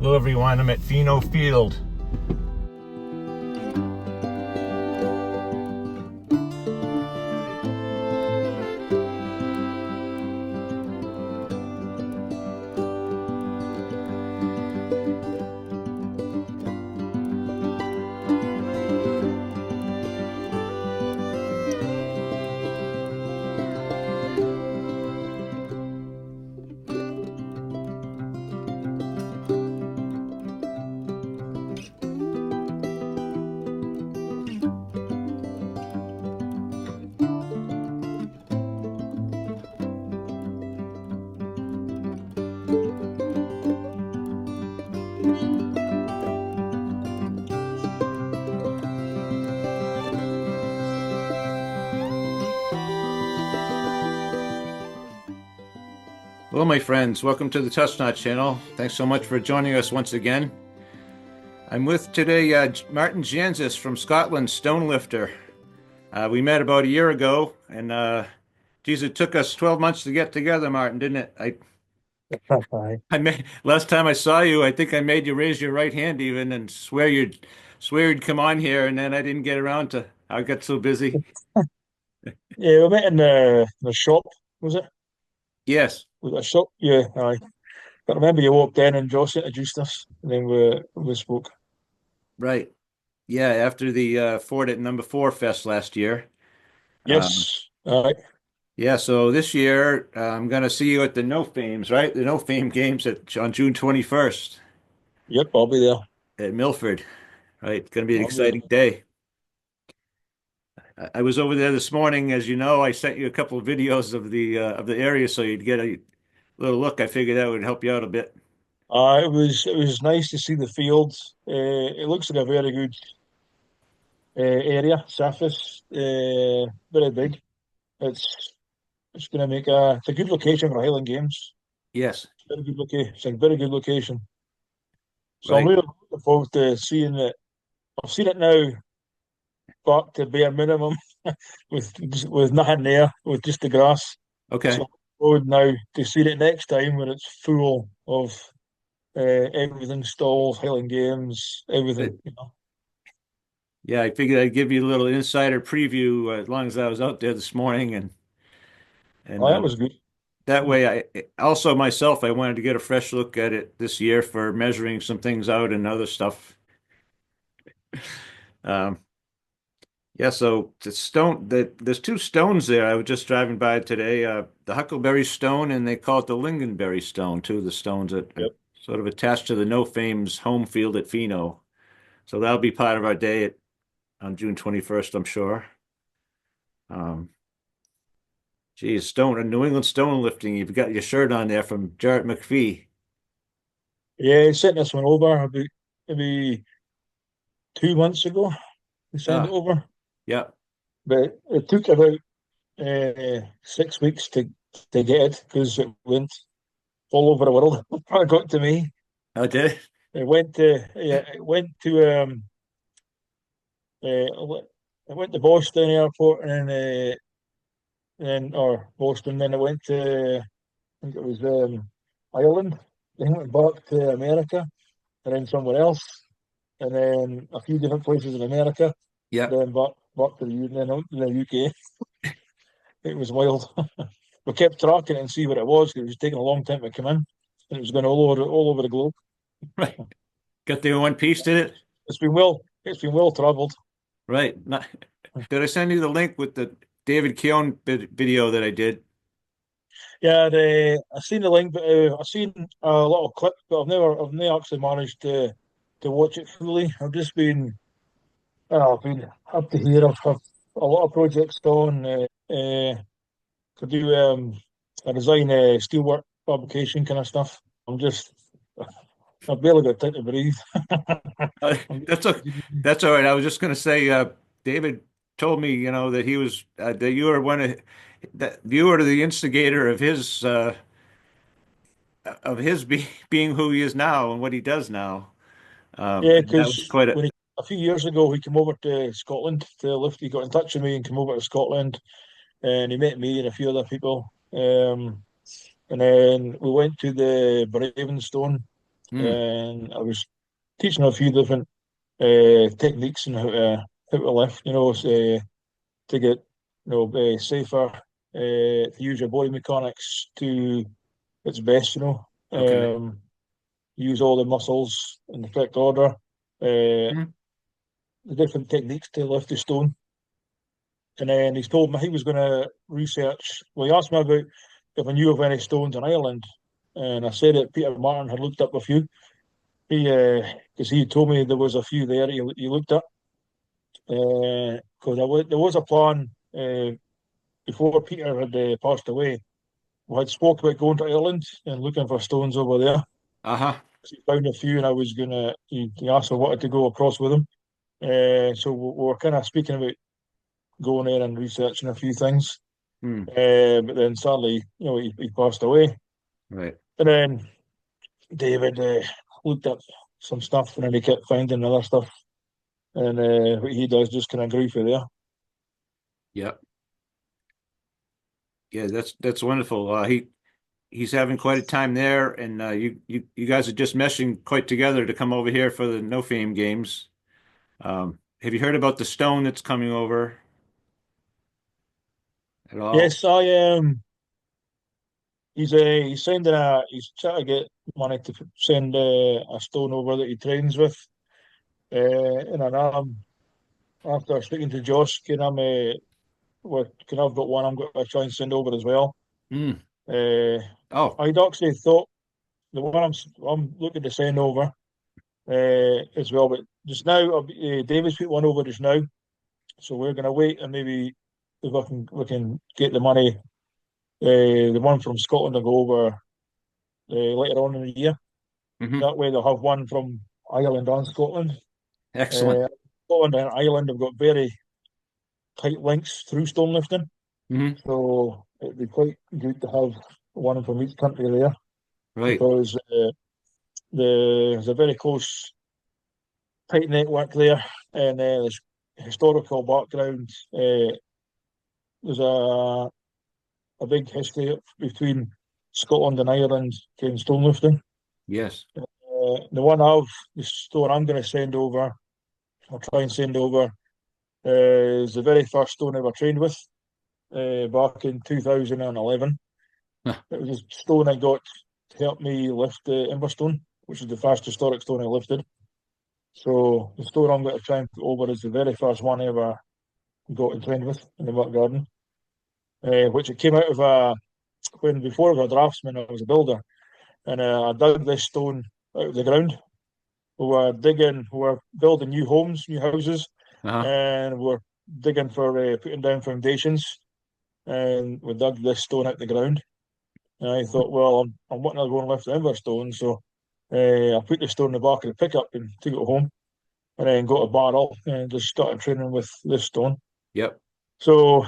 Hello everyone, I'm at Pheno Field. Hello my friends, welcome to the Tusknot channel. Thanks so much for joining us once again. I'm with today Martin Jansis from Scotland, stone lifter. We met about a year ago, and geez, it took us 12 months to get together, Martin, didn't it? Hi. I made last time I saw you, I think I made you raise your right hand even and swear you'd come on here, and then I didn't get around to. I got so busy. Yeah, we met in the shop, was it? Yes, Was it a shop? Yeah, aye. But I remember you walked in and Josh introduced us, and then we spoke. right. Yeah, after the Ford at Number Four Fest last year. Um, Yes, aye. yeah, so this year I'm gonna see you at the No Fames, right? The No Fame Games on June 21st Yep, I'll be there. at Milford. Right, it's gonna be an I'll be exciting day. I was over there this morning, as you know. I sent you a couple of videos of the area so you'd get a little look. I figured that would help you out a bit. It was nice to see the fields. It looks like a very good area, surface, very big. It's it's going to make it's a good location for Highland Games. Yes, Very good location. It's a very good location. So I'm right. really looking forward to seeing it. I've seen it now back to bare minimum with nothing there, with just the grass. Okay. So road now to see it next time when it's full of everything, stalls, Highland Games, everything. Good. Yeah, I figured I'd give you a little insider preview as long as I was out there this morning, and Oh, that was good. that way also myself I wanted to get a fresh look at it this year for measuring some things out and other stuff. Um, yeah, so there's two stones there. I was just driving by today, the Huckleberry Stone, and they call it the Lingonberry Stone too. The stones that are Yep. sort of attached to the No Fame's home field at Pheno. So that'll be part of our day on June 21st, I'm sure. Um, Geez, New England stone lifting. You've got your shirt on there from Jarrett McPhee. Yeah, he sent this one over about maybe 2 months ago. He sent it Ah, over, yeah. but it took about 6 weeks to get it because it went all over the world. It got to me. I did. It went to I went to Boston Airport and then or Boston. Then I went to I think it was Ireland. Then went back to America and then somewhere else, and then a few different places in America. Yeah. Then back to then out to the UK. It was wild. We kept tracking it and see what it was because it was taking a long time to come in, and it was going all over the globe. Right. Got there in one piece, did it? It's been well traveled. Right. Did I send you the link with the David Keown video that I did? Yeah, I've seen the link, but I've seen a lot of clips, but I've never actually managed to watch it fully. I've been up to here. I've had a lot of projects going to do. I design steelwork fabrication kind of stuff. I've barely got time to breathe. Uh, I'm that's a, that's all right. I was just going to say, David told me, that he was that you were that you were the instigator of his being who he is now and what he does now. Yeah, And that because was quite a. a few years ago he came over to Scotland to lift. He got in touch with me and came over to Scotland, and he met me and a few other people. And then we went to the Bravenstone. Mm. and I was teaching a few different techniques and how to lift, to get safer, to use your body mechanics to its best, Okay. use all the muscles in the correct order, Mm. the different techniques to lift the stone. And then he's told me he was going to research. Well, he asked me about if I knew of any stones in Ireland, and I said that Peter Martin had looked up a few. He, because he told me there was a few there he looked up. Because there was a plan before Peter had passed away. We had spoke about going to Ireland and looking for stones over there. Uh-huh. He found a few, and I was gonna. He asked if I wanted to go across with him. So we were kind of speaking about going there and researching a few things. Mm. But then sadly, he passed away. Right. And then David looked up some stuff, and then he kept finding other stuff. And what he does just kind of grew for there. Yep. Yeah, that's wonderful. He's having quite a time there, and you guys are just meshing quite together to come over here for the No Fame games. Have you heard about the stone that's coming over at all? Yes, I he's sending he's trying to get money to send a stone over that he trains with. And I know after speaking to Josh, can I've got one I'm going to try and send over as well. Mm. Uh, Oh, I'd actually thought the one I'm looking to send over as well, but just now David's put one over just now, so we're going to wait and maybe if we can get the money, the one from Scotland to go over later on in the year. hmm. That way they'll have one from Ireland and Scotland. Excellent. Uh, Scotland and Ireland have got very tight links through stone lifting, Hmm. so it'd be quite good to have one from each country there Right. because there's a very close, tight network there, and there's historical background. There's a big history between Scotland and Ireland in stone lifting. Yes. The stone I'm going to send over, I'll try and send over, is the very first stone I ever trained with back in 2011. Huh. It was a stone I got to help me lift the Emberstone, which is the first historic stone I lifted. So the stone I'm going to try and put over is the very first one I ever got and trained with in the back garden, which it came out of when before I was a draftsman, I was a builder, and I dug this stone out of the ground. We were building new homes, new houses, Uh-huh. and we're digging for putting down foundations. And we dug this stone out the ground. And I thought, well, I'm wanting to go and lift the Emberstone, so I put the stone in the back of the pickup and took it home, and then got a barrel and just started training with this stone. Yep. So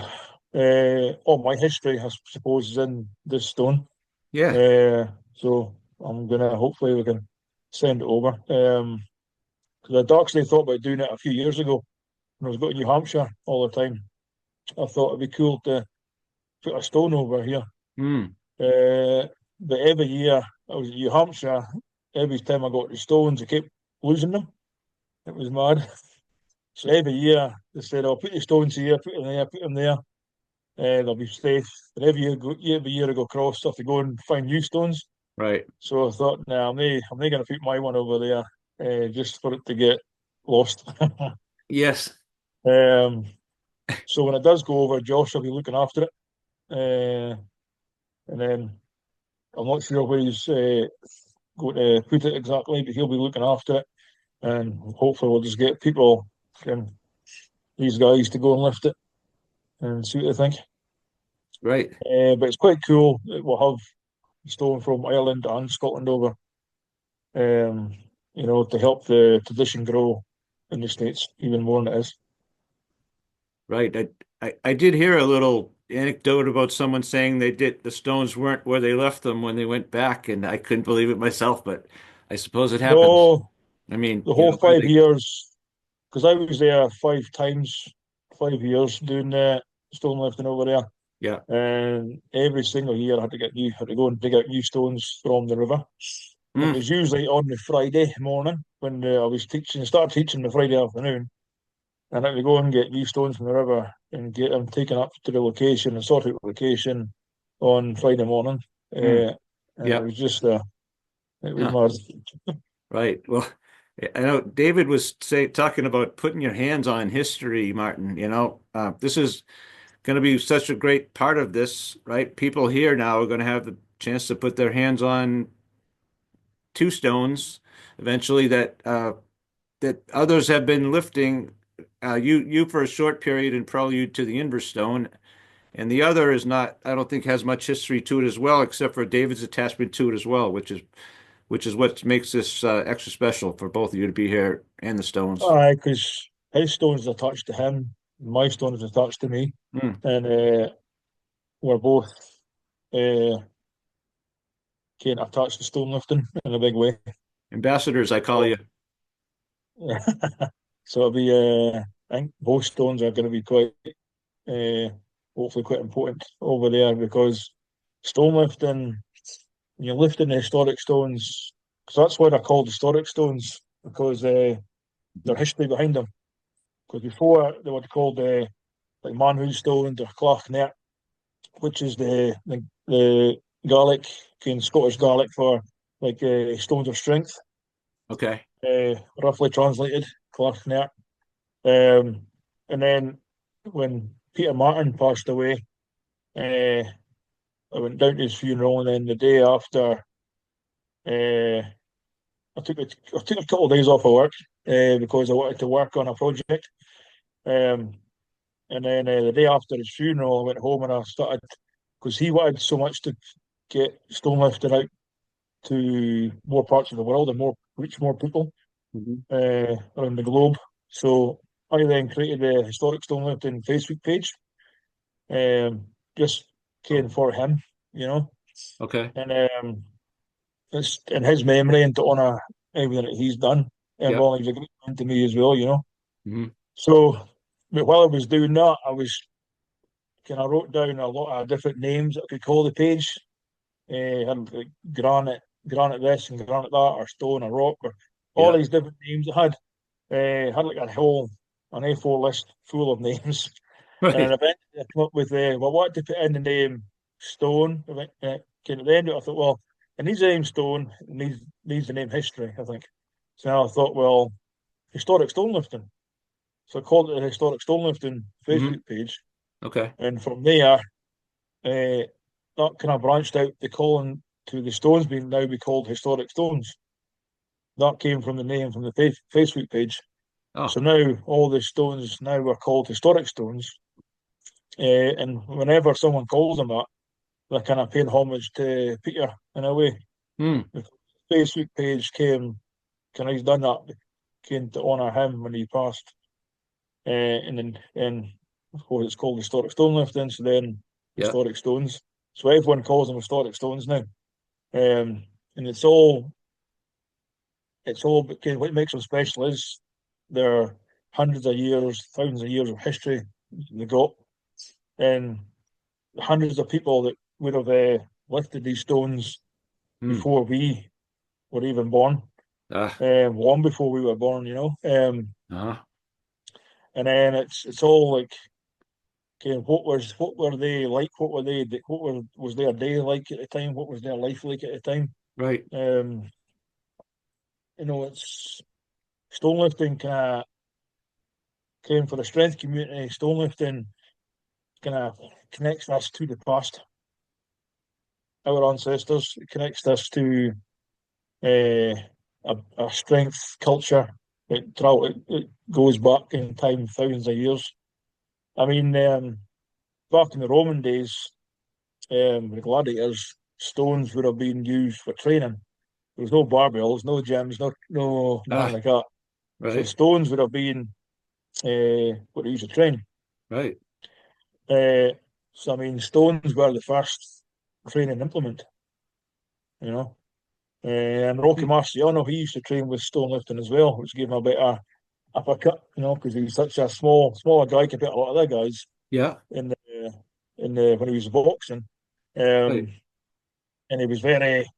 all my history, I suppose, is in this stone. Yeah. So I'm gonna hopefully we can send it over. Because I'd actually thought about doing it a few years ago when I was going to New Hampshire all the time. I thought it'd be cool to put a stone over here. Mm. But every year I was in New Hampshire, every time I got the stones, I kept losing them. It was mad. So every year they said, "I'll put the stones here, put them there, put them there. They'll be safe." And every year I go across, I have to go and find new stones. Right. So I thought, nah, I'm not going to put my one over there just for it to get lost. Yes. um, so when it does go over, Josh will be looking after it. And then I'm not sure where he's going to put it exactly, but he'll be looking after it. And hopefully we'll just get people, these guys, to go and lift it and see what they think. Right. But it's quite cool that we'll have stone from Ireland and Scotland over, um, to help the tradition grow in the States even more than it is. Right. I did hear a little anecdote about someone saying the stones weren't where they left them when they went back, and I couldn't believe it myself, but I suppose it happens. No, I mean, the whole where five they, years, because I was there 5 times, 5 years doing stone lifting over there. yeah. And every single year I had to go and dig out new stones from the river. It Mm. was usually on the Friday morning when I was teaching. I started teaching the Friday afternoon, and I had to go and get these stones from the river and get them taken up to the location and sort out the location on Friday morning. Mm. And it Yeah. was just it was Yeah. mad. Right. Well, I know David was talking about putting your hands on history, Martin. This is going to be such a great part of this, right? People here now are going to have the chance to put their hands on two stones eventually that others have been lifting. You for a short period in prelude to the Inverstone, and the other is not. I don't think has much history to it as well, except for David's attachment to it as well, which is what makes this extra special for both of you to be here and the Stones. Aye, because his stones are attached to him, my stones are attached to me, Mm. and we're both uh, kind of attached to stone lifting in a big way. Ambassadors, I call So, you. so it'll be, I think both stones are going to be quite, uh, hopefully quite important over there because stone lifting, when you're lifting the historic stones, because that's why they're called historic stones, because their history behind them. Because before they were called like Manhood stones or Clachnet, which is the Gaelic, kind of Scottish Gaelic for like stones of strength, Okay. roughly translated, Clachnet. Um, and then when Peter Martin passed away, uh, I went down to his funeral, and then the day after, I took a couple of days off of work because I wanted to work on a project. Um, and then the day after his funeral, I went home and I started because he wanted so much to get stone lifting out to more parts of the world and more reach more people Mhm. around the globe. So I then created a historic stone lifting Facebook page, just caring for him, you know, Okay. and it's in his memory and to honour everything that he's done. And Yeah. well, he's a great friend to me as well, you know. Hmm. So, but while I was doing that, I was kind of wrote down a lot of different names that I could call the page. Had like granite this and granite that, or stone or rock, or all Yeah. these different names I had. Had like a whole an A4 list full of names, and then Right. eventually I come up with well, what to put in the name Stone. Kind of the end of it, I thought, well, it needs the name Stone, it needs the name History. I think. So I thought, well, historic stone lifting. So I called it the Historic Stone Lifting Hmm. Facebook page, Okay. and from there, that kind of branched out the calling to the stones being now be called Historic Stones. That came from the name from the Facebook page. Oh. So now all the stones now are called historic stones. And whenever someone calls them that, they're kind of paying homage to Peter in a way. Hmm. The Facebook page kind of he's done that, came to honour him when he passed. And of course it's called historic stone lifting, so then Yeah. historic stones. So everyone calls them historic stones now. And it's all because what makes them special is they're hundreds of years, thousands of years of history they got, and hundreds of people that would have lifted these stones Hmm. before we were even born, Ah. long before we were born, you know. Uh-huh. And then it's all like, okay, what were they like? Was their day like at the time? What was their life like at the time? Right. Um, it's stone lifting kind of came for the strength community. Stone lifting kind of connects us to the past, our ancestors. It connects us to uh, a strength culture. It goes back in time thousands of years. I mean, back in the Roman days, the gladiators, stones would have been used for training. There was no barbells, no gyms, no nothing Ah. like that. So Right. stones would have been what they used to train. Right. Uh, so I mean, stones were the first training implement, you know. And Rocky Hmm. Marciano, he used to train with stone lifting as well, which gave him a bit of uppercut, because he was such a smaller guy compared to a lot of other guys Yeah. in the when he was boxing. Right. Um, and he was very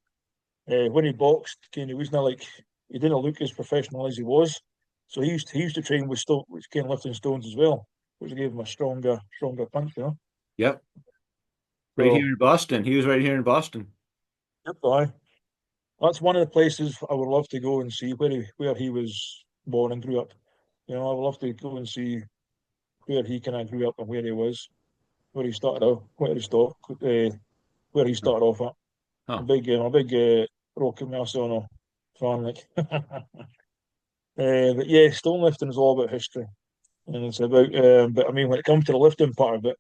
when he boxed, he wasn't like he didn't look as professional as he was. So he used to train with lifting stones as well, which gave him a stronger punch, you know. Yep. Right here So in Boston. He was right here in Boston. yep, aye. That's one of the places I would love to go and see where he was born and grew up. You know, I would love to go and see where he kind of grew up and where he was, where he started out, where he started off at. Oh, A big Rocky Marciano fan, like. But yeah, stone lifting is all about history, and it's about. But I mean, when it comes to the lifting part of it,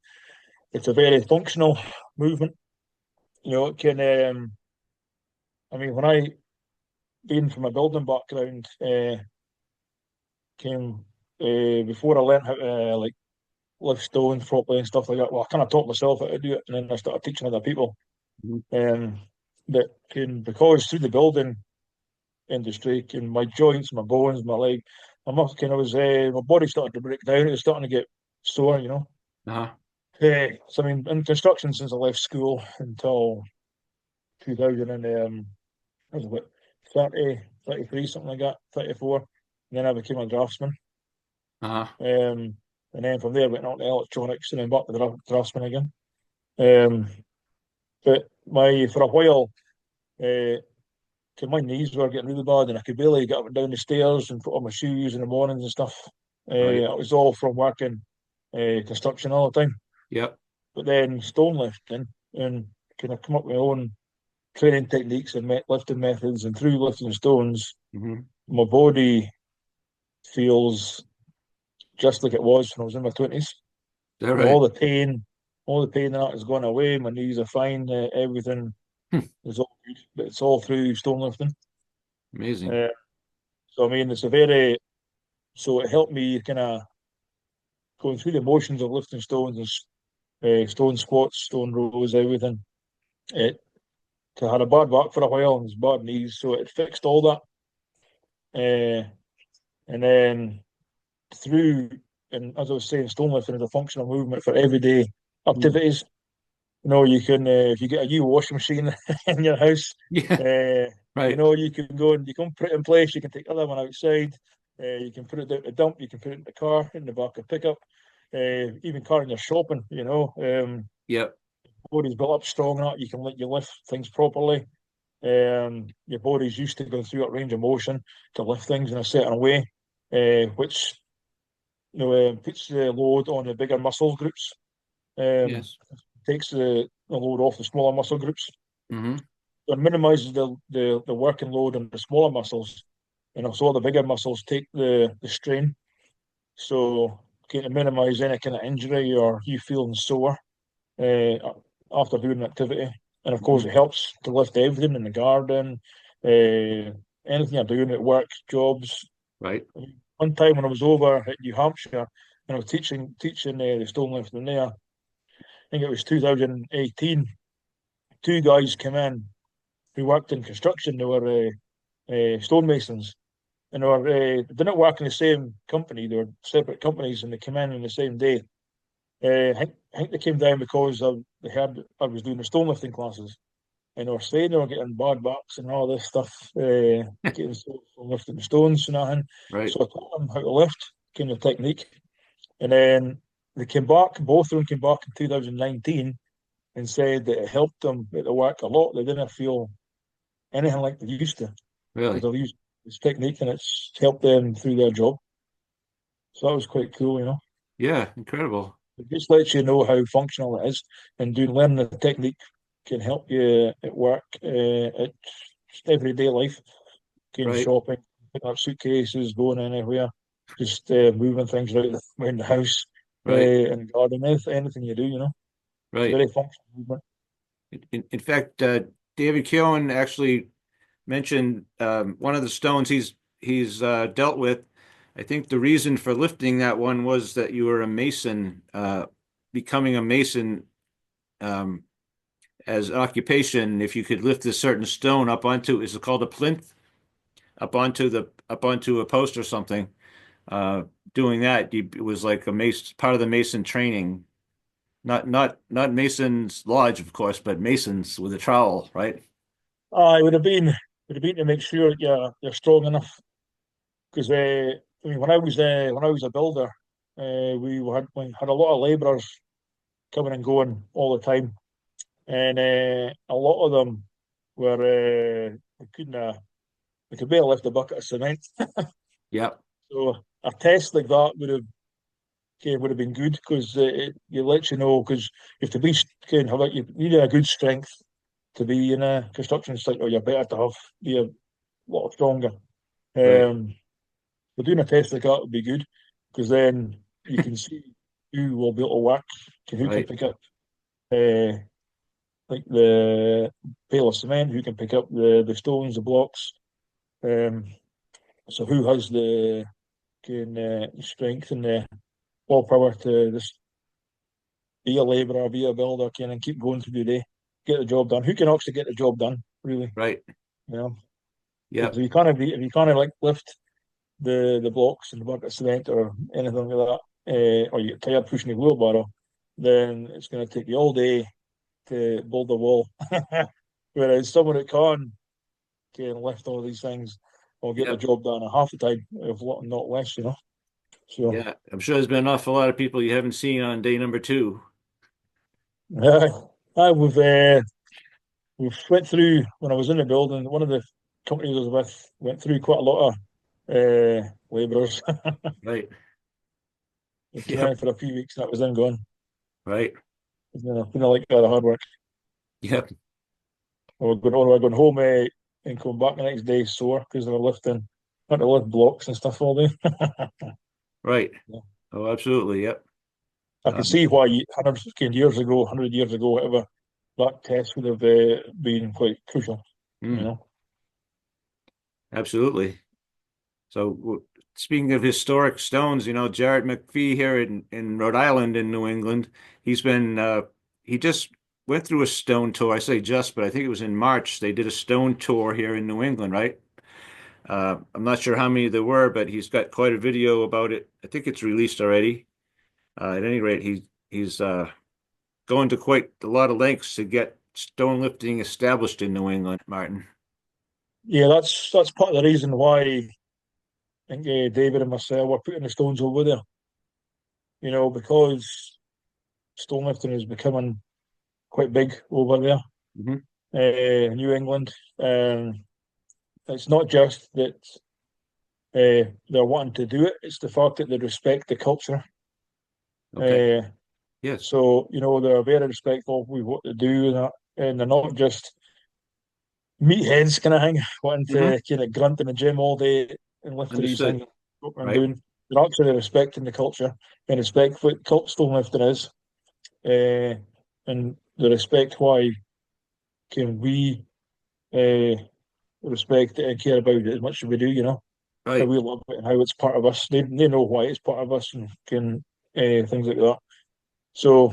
it's a very functional movement. You know, it can. I mean, when I being from a building background, came before I learned how to like lift stones properly and stuff like that. Well, I kind of taught myself how to do it, and then I started teaching other people. mhm. Um, but because through the building industry, my joints, my bones, my leg, my body started to break down. It was starting to get sore, you know. Uh-huh. So I mean, in construction since I left school until 2000 and I was about 30, 33, something like that, 34. And then I became a draftsman. Uh-huh. And then from there went on to electronics and then back to draftsman again. Um, but my for a while, uh, 'cause my knees were getting really bad and I could barely get up and down the stairs and put on my shoes in the mornings and stuff. Right. It was all from working construction all the time. Yep. But then stone lifting and kind of come up with my own training techniques and lifting methods, and through lifting stones, Hmm. my body feels just like it was when I was in my 20s. All You know, right. all the pain that has gone away. My knees are fine. Everything Hmm. is all good, but it's all through stone lifting. Amazing. Uh, so I mean, so it helped me kind of going through the motions of lifting stones and stone squats, stone rows, everything. It I had a bad back for a while and bad knees, so it fixed all that. Uh, and then through, and as I was saying, stone lifting is a functional movement for everyday Mhm. activities. You know, you can if you get a new washing machine in your house, Yeah. you Right. know, you can put it in place. You can take the other one outside. You can put it down the dump. You can put it in the car, in the back of pickup. Even car in your shopping. You know, Yep. body's built up strong enough. You can let you lift things properly. Your body's used to going through that range of motion to lift things in a certain way, which puts the load on the bigger muscle groups. Um, Yes. takes the load off the smaller muscle groups. Hmm. So it minimizes the working load on the smaller muscles, and also the bigger muscles take the strain. So kind of minimize any kind of injury or you feeling sore uh, after doing an activity. And of course, Hmm. it helps to lift everything in the garden, anything you're doing at work, jobs. Right. One time when I was over at New Hampshire and I was teaching the stone lifting there, I think it was 2018. Two guys came in who worked in construction. They were stonemasons, and they didn't work in the same company. They were separate companies, and they came in on the same day. I think they came down because they heard I was doing the stone lifting classes, and they were saying they were getting bad backs and all this stuff, getting sore from lifting the stones and everything. Right. So I taught them how to lift, kind of technique, and then they came back. Both of them came back in 2019 and said that it helped them at the work a lot. They didn't feel anything like they used to because Really. they've used this technique and it's helped them through their job. So that was quite cool, you know. Yeah. Incredible. It just lets you know how functional it is, and doing learning the technique can help you at work, at just everyday life, going Right. shopping, picking up suitcases, going anywhere, just moving things around the house, Right. and garden, anything you do, you know. It's a Right. very functional movement. In fact, David Keown actually mentioned one of the stones he's dealt with. I think the reason for lifting that one was that you were a mason, becoming a mason um, as an occupation. If you could lift a certain stone up onto, is it called a plinth? Up onto a post or something. Uh, Doing that, it was like a mason, part of the mason training. Not Mason's Lodge, of course, but Masons with a trowel, right? It would have been would be to make sure that you're strong enough. Because I mean, when I was a builder, we had a lot of labourers coming and going all the time, and a lot of them were they could barely lift a bucket of cement. Yep. So a test like that would have been good because it lets you know because you have to be you need a good strength to be in a construction site, or you're better to be a lot stronger. Right. Um, but doing a test like that would be good because then you can see who will be able to work, who can Right. pick up uh, like the bale of cement, who can pick up the stones, the blocks. Um, so who has the strength and the willpower to just be a labourer, be a builder, and keep going through the day, get the job done. Who can actually get the job done, really? Right. You know, because Yep. if you kind of like lift the blocks and the bucket of cement or anything like that, or you get tired pushing the wheelbarrow, then it's going to take you all day to build a wall. Whereas someone that can lift all these things will get the Yep. job done in half the time, if not less, you know. So Yeah. I'm sure there's been an awful lot of people you haven't seen on day number two. uh, we've went through when I was in the building. One of the companies I was with went through quite a lot of labourers. Right. It came Yep. in for a few weeks and that was then gone. Right. You know, like the hard work. Yep. Or we're going home and come back the next day sore because they were had to lift blocks and stuff all day. Right. Yeah. Oh, absolutely. Yep. I can Um, see why 100 years ago, whatever, that test would have been quite crucial, you mm, know. absolutely. So, speaking of historic stones, Jared McPhee here in Rhode Island in New England, he's been he just went through a stone tour. I say just, but I think it was in March. They did a stone tour here in New England, right? I'm not sure how many there were, but he's got quite a video about it. I think it's released already. At any rate, he's going to quite a lot of lengths to get stone lifting established in New England, Martin. Yeah, that's part of the reason why I think David and myself were putting the stones over there. You know, because stone lifting is becoming quite big over there, Hmm. New England. It's not just that they're wanting to do it; it's the fact that they respect the culture. Okay. Uh, Yes. so you know they're very respectful with what they do, and they're not just meatheads kind of thing, wanting Hmm. to kind of grunt in the gym all day and lift these Understood. things. What I'm Right. doing, they're actually respecting the culture and respect what stone lifting is, and they respect why can we uh, respect it and care about it as much as we do. You know how Right. we love it and how it's part of us. They know why it's part of us and can things like that. So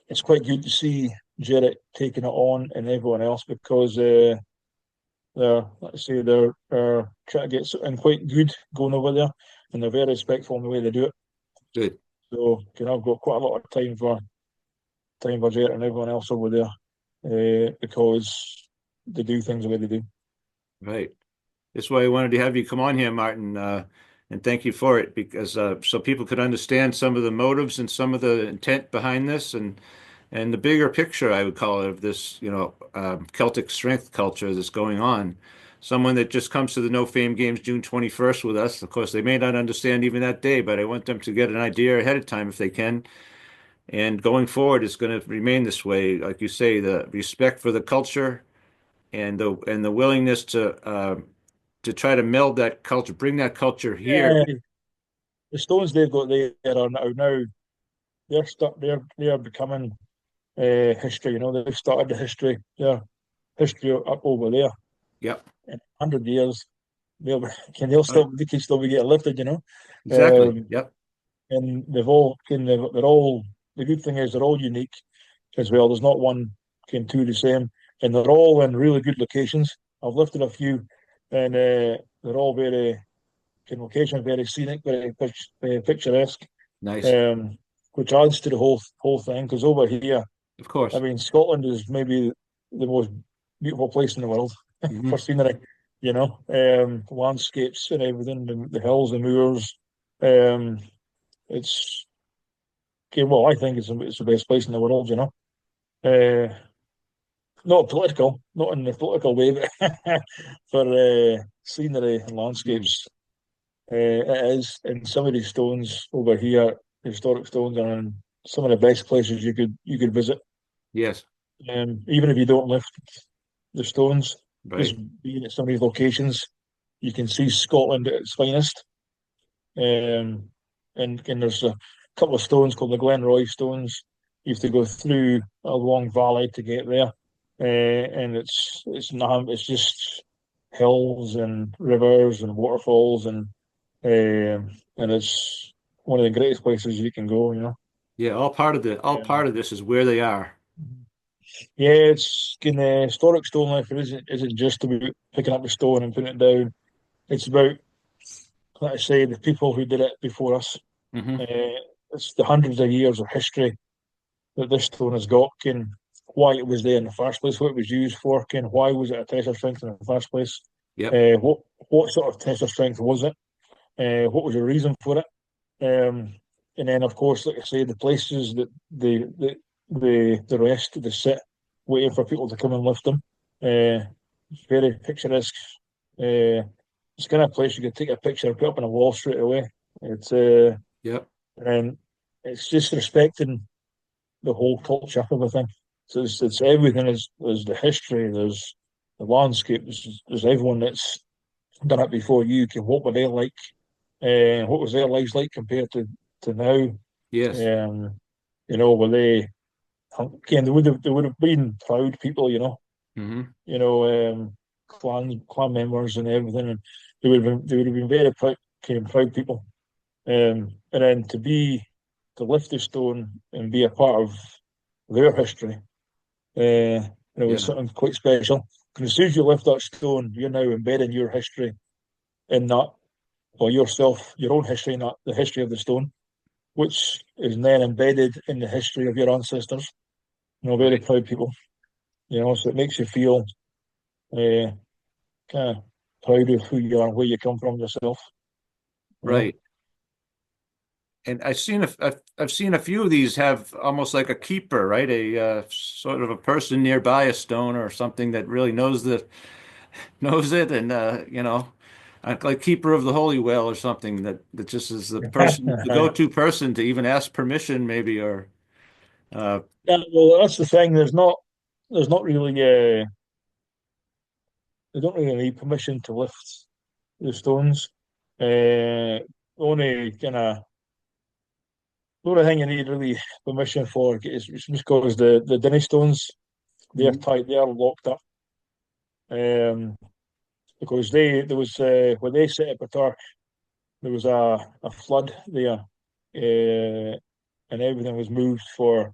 it's quite good to see Jarrett taking it on and everyone else because let's say they're trying to get something quite good going over there, and they're very respectful in the way they do it. Good. So, I've got quite a lot of time for Jarrett and everyone else over there because they do things the way they do. Right. That's why I wanted to have you come on here, Martin, and thank you for it because so people could understand some of the motives and some of the intent behind this and the bigger picture, I would call it, of this, Celtic strength culture that's going on. Someone that just comes to the No Fame Games June 21st with us. Of course, they may not understand even that day, but I want them to get an idea ahead of time if they can. And going forward, it's going to remain this way. Like you say, the respect for the culture and the willingness to try to meld that culture, bring that culture here. Yeah, the stones they've got there are now they're becoming history. You know, they've started the history. Their history up over there Yep. in 100 years. They'll Right. they can still be getting lifted. You know. Exactly. Um, Yep. and they're all the good thing is they're all unique as well. There's not one two the same, and they're all in really good locations. I've lifted a few, and they're all very location, very scenic, very picturesque, Nice. um, which adds to the whole thing. Because over here, Of I course. mean, Scotland is maybe the most beautiful place in the world. Hmm. for scenery, landscapes and everything, the hills, the moors. Um, it's okay. Well, I think it's the best place in the world. Uh, Not political, not in the political way, but for scenery and Mm. landscapes, it is. And some of these stones over here, historic stones, are in some of the best places you could visit. Yes. Even if you don't lift the stones, just Right. being at some of these locations, you can see Scotland at its finest. Um, and there's a couple of stones called the Glenroy stones. You have to go through a long valley to get there, and it's just hills and rivers and waterfalls and it's one of the greatest places you can go. Yeah. All Um, part of this is where they are. yeah, it's kind of historic stone life. It isn't just about picking up a stone and putting it down. It's about, like I say, the people who did it before us. Hmm. Uh, it's the hundreds of years of history that this stone has got, and why it was there in the first place, what it was used for, and why was it a test of strength in the first place. Yep. What sort of test of strength was it? What was the reason for it? And then, of course, like I say, the places that the rest they sit, waiting for people to come and lift them. It's very picturesque. Uh, it's the kind of place you could take a picture and put up on a wall straight away. It's Yep. and it's just respecting the whole culture of everything. So it's everything. There's the history. There's the landscape. There's everyone that's done it before you. Can what were they like? What was their lives like compared to now? Yes. Um, were they? Again, they would have been proud people. Hmm. You know, clan members and everything, and they would have been very proud, kind of proud people. And then to lift the stone and be a part of their history, it was Yeah. something quite special. Because as soon as you lift that stone, you're now embedding your history in that, or yourself, your own history in that, the history of the stone, which is then embedded in the history of your ancestors. Very Right. proud people. So it makes you feel uh, kind of proud of who you are and where you come from yourself. You know. Right. And I've seen a few of these have almost like a keeper, right? A sort of a person nearby a stone or something that really knows it, and like keeper of the holy well or something that just is the go-to person to even ask permission, maybe, or uh, Yeah, well, that's the thing. There's not really, they don't really need permission to lift the stones. Only kind of the only thing you need really permission for is just because the Dinnie stones they're locked up. Um, because there was when they set up Qatar, there was a flood there, and everything was moved for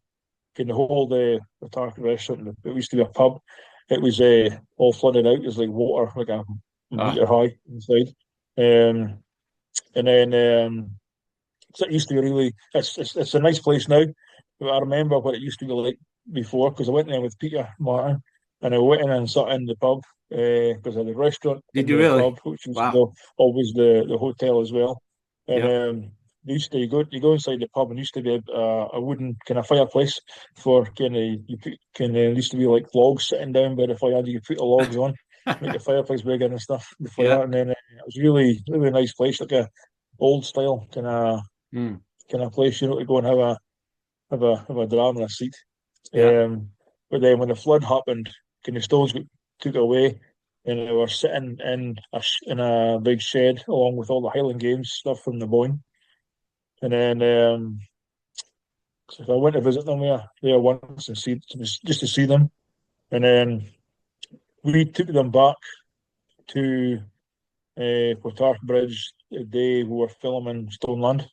can hold the Qatar restaurant. It used to be a pub. It was all flooded out. There's like water, like a uh, meter high inside. Um, and then so it used to be really. It's a nice place now. But I remember what it used to be like before because I went there with Peter Martin, and I went in and sat in the pub because of the restaurant did in you the really? pub, which was Wow. always the hotel as well. And Yep. used to you go inside the pub and used to be a wooden kind of fireplace for kind of used to be like logs sitting down by the fire. You put the logs on, make the fireplace bigger and stuff. The Yeah. fire, and then it was really nice place, like a old style Mm. kind of place, to go and have a dram and a seat. Yeah. But then when the flood happened, kind of stones got took away, and they were sitting in a big shed along with all the Highland Games stuff from the Boyne. And then so I went to visit them there once and see just to see them, and then we took them back to Clontarf Bridge the day we were filming Stoneland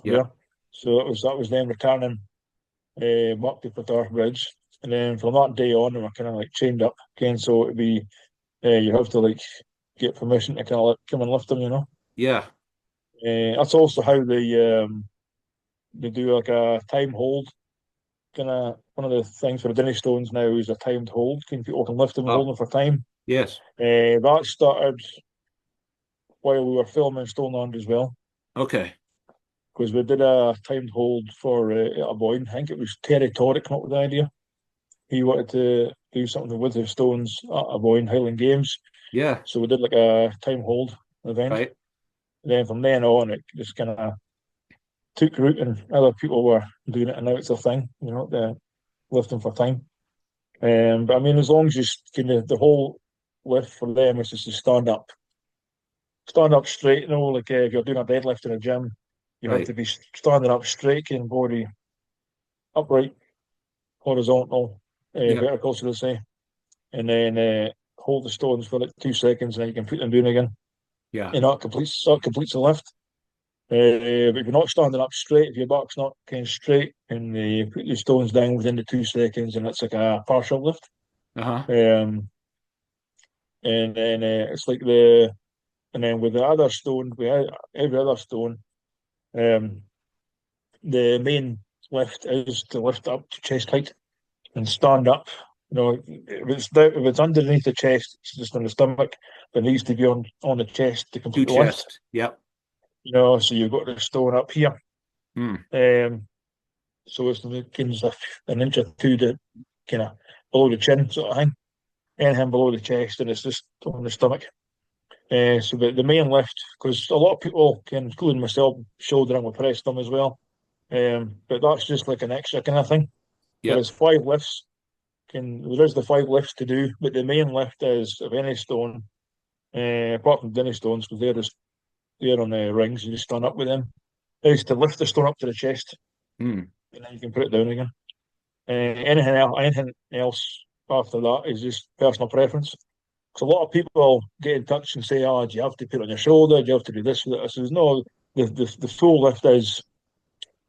Yep. there. So that was them returning back to Clontarf Bridge, and then from that day on, we were kind of like chained up again. So it'd be you have to like get permission to kind of come and lift them. Yeah. That's also how they do like a time hold. Kind of one of the things for the Dinnie stones now is a timed hold. People can lift them and hold Oh, them for time. Yes. That started while we were filming Stoneland as well, Okay. because we did a timed hold for a Boyne. I think it was Terry Torrick came up with the idea. He wanted to do something with the Stones at a Boyne Highland Games. Yeah. So we did like a time hold event. Right. And then from then on, it just kind of took root and other people were doing it, and now it's a thing, the lifting for time. But I mean, as long as you kind of the whole lift for them is just to stand up straight. Like if you're doing a deadlift in a gym, you have Right. to be standing up straight, and body upright, horizontal, Yeah. vertical, should I say, and then hold the stones for like 2 seconds, and then you can put them down again, Yeah. and that completes the lift. But if you're not standing up straight, if your back's not kind of straight, and you put the stones down within the 2 seconds, and it's like a partial lift. Uh-huh. Um, and then and then with the other stone, with every other stone, um, the main lift is to lift up to chest height and stand up. If it's underneath the chest, it's just on the stomach, but it needs to be on the chest to Two complete the lift. chest. Yep. So you've got the stone up here. Mm. So it's kind of an inch or two to kind of below the chin sort of thing. Anything below the chest, and it's just on the stomach. So the main lift, because a lot of people, including myself, shouldering with press them as well. But that's just like an extra kind of thing. There Yep. is 5 lifts. There is the 5 lifts to do, but the main lift is of any stone, apart from Denny stones, because they're on the rings. You just stand up with them. Is to lift the stone up to the chest, Mm. and then you can put it down again. Anything else after that is just personal preference. Because a lot of people get in touch and say, "Oh, do you have to put it on your shoulder? Do you have to do this with it?" I says, "No, the full lift is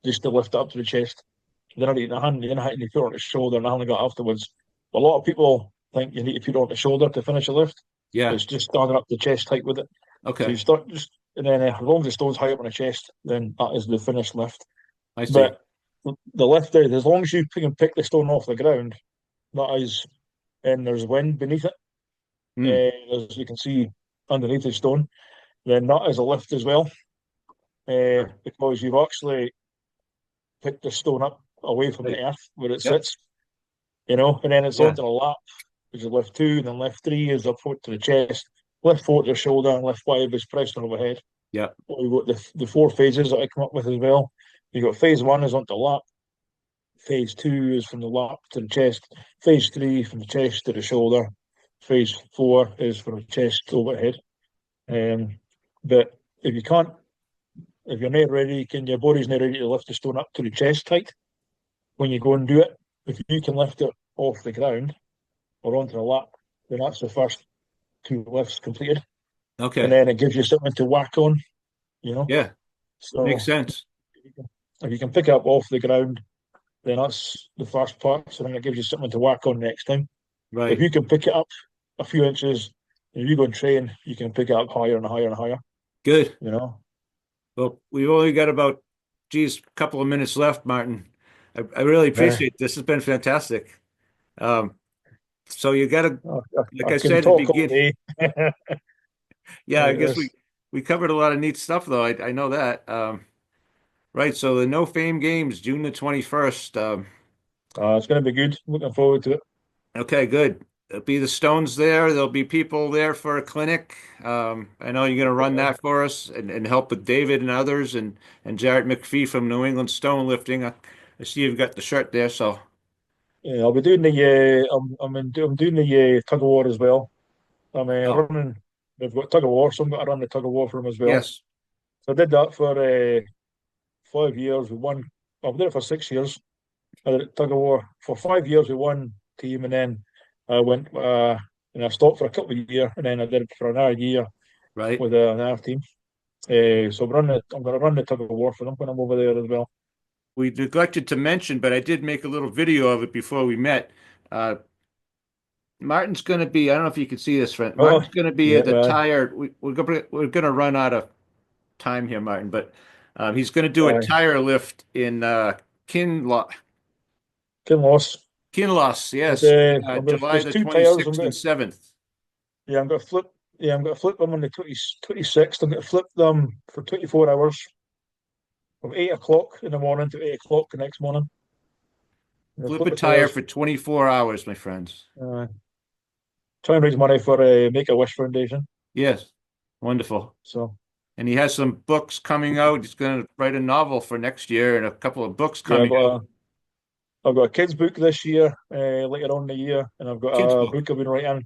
just to lift it up to the chest. You don't need the hand, you don't need to put it on the shoulder and nothing like that afterwards." A lot of people think you need to put it on the shoulder to finish a lift. Yeah. It's just standing up the chest height with it. So you Okay. start just, and then as long as the stone's high up on the chest, then that is the finished lift. I see. But the lift there, as long as you can pick the stone off the ground, that is, and there's wind beneath it, Mm. as you can see underneath the stone, then that is a lift as well, Sure. because you've actually picked the stone up away from the Right. earth where it Yep. sits, and then it's Yeah. onto the lap, which is lift 2, and then lift 3 is up to the chest, lift 4 to the shoulder, and lift 5 is pressed on overhead. Yep. We've got the 4 phases that I come up with as well. You've got phase 1 is onto the lap, phase 2 is from the lap to the chest, phase 3 from the chest to the shoulder, phase 4 is from the chest to overhead. But if you can't, if you're not ready, your body's not ready to lift the stone up to the chest height when you go and do it. If you can lift it off the ground or onto the lap, then that's the first 2 lifts completed. And Okay. then it gives you something to whack on, you know. Yeah. Makes So sense. if you can pick it up off the ground, then that's the first part. So then it gives you something to whack on next time. If Right. you can pick it up a few inches, if you go and train, you can pick it up higher and higher and higher, Good. you know. Well, we've only got about, geez, a couple of minutes left, Martin. I really Uh, appreciate this. Has been fantastic. Um, so you got to, like I I can said at the talk all beginning, day. yeah, I Like guess this. we covered a lot of neat stuff though. I know that. Right. So the No Fame Games, June the 21st. It's going to be good. Looking forward to it. Okay, good. There'll be the Stones there. There'll be people there for a clinic. I know you're going to run Uh, that for us and help with David and others and Jarrett McPhee from New England Stone Lifting. I see you've got the shirt there, so yeah, I'll be doing the. I'm doing the tug of war as well. I'm oh, running. They've got tug of war, so I'm going to run the tug of war for them as well. yes, So I did that for 5 years. We won. I've done it for 6 years. I did tug of war for 5 years with one team, and then I went and I stopped for a couple of years, and then I did it for another year right. with another team. So I'm going to run the tug of war for them when I'm over there as well. We neglected to mention, but I did make a little video of it before we met. Uh, Martin's going to be, I don't know if you can see this, friend. Oh, Martin's going to be yeah, at the tire. We're going to run out of time here, Martin, but he's going to do a aye. tire lift in Kinloss. Kinloss. Kinloss, But yes, uh, July there's the two tires. 26th and 7th. Yeah, I'm going to flip. Yeah, I'm going to flip them on the 26th. I'm going to flip them for 24 hours from 8 o'clock in the morning to 8 o'clock the next morning. Flip Flip a the tire tires. for 24 hours, my friends. Try and raise money for Make-A-Wish Foundation. Yes, wonderful. So And he has some books coming out. He's going to write a novel for next year and a couple of books yeah, coming out. I've got a kids book this year, later on in the year, and I've got Kids a book. book I've been writing.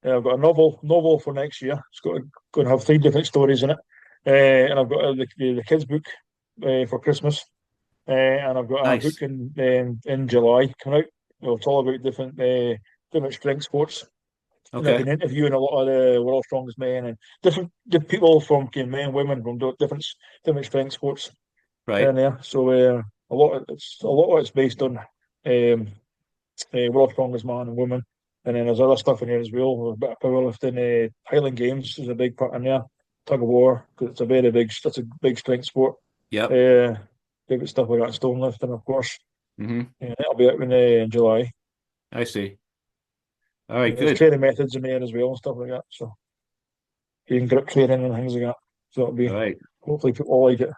I've got a novel for next year. It's going to have three different stories in it, and I've got the kids book for Christmas, and I've got a book Nice. in July coming out. Well, it's all about different strength sports. And I've Okay. been interviewing a lot of the world's strongest men and different people from men, women from different strength sports Right. in there. So a lot of it's based on world's strongest man and woman, and then there's other stuff in here as well. A bit of powerlifting, Highland Games is a big part in there. Tug of war, because it's a big strength sport. Yep. Favorite stuff like that, stone lifting, of course. Hmm. Yeah, that'll be out in July. I see. All right, There's good. training methods in there as well and stuff like that. So even grip training and things like that. So it'll All be right. hopefully people like it.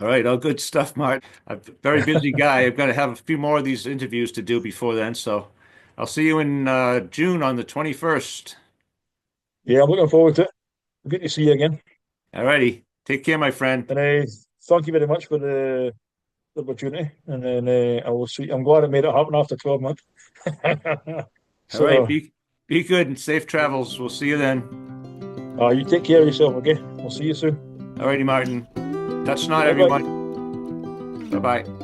All right. All good stuff, Mark. I'm a very busy guy. I've got to have a few more of these interviews to do before then. So I'll see you in June on the 21st. Yeah, I'm looking forward to it. Good to see you again. All righty. Take care, my friend. And thank you very much for the opportunity. And then I will see. I'm glad it made it happen after 12 months. All right. So Be good and safe travels. We'll see you then. you take care of yourself, okay? We'll see you soon. All righty, Martin. Touch not, Bye bye. everyone. Bye-bye.